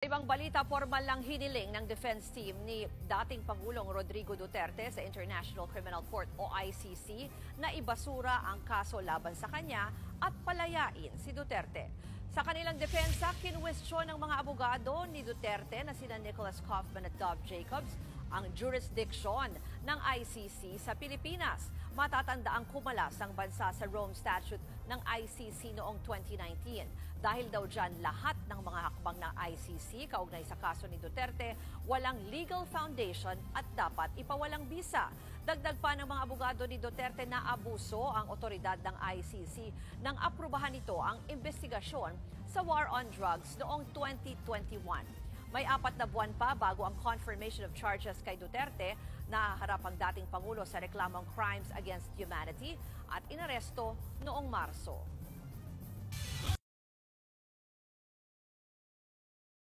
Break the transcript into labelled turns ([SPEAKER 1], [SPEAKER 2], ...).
[SPEAKER 1] Ibang balita, formal lang hiniling ng defense team ni dating Pangulong Rodrigo Duterte sa International Criminal Court o ICC na ibasura ang kaso laban sa kanya at palayain si Duterte. Sa kanilang depensa, kinwestiyon ng mga abogado ni Duterte na sina Nicholas Kaufman at Dov Jacobs ang jurisdiction ng ICC sa Pilipinas. Matatanda ang kumalas ang bansa sa Rome Statute ng ICC noong 2019. Dahil daw dyan lahat ng mga hakbang ng ICC kaugnay sa kaso ni Duterte, walang legal foundation at dapat ipawalang bisa. Dagdag pa ng mga abogado ni Duterte na abuso ang otoridad ng ICC nang aprubahan nito ang investigasyon sa war on drugs noong 2021. May 4 na buwan pa bago ang confirmation of charges kay Duterte na harap ang dating Pangulo sa reklamong crimes against humanity at inaresto noong Marso.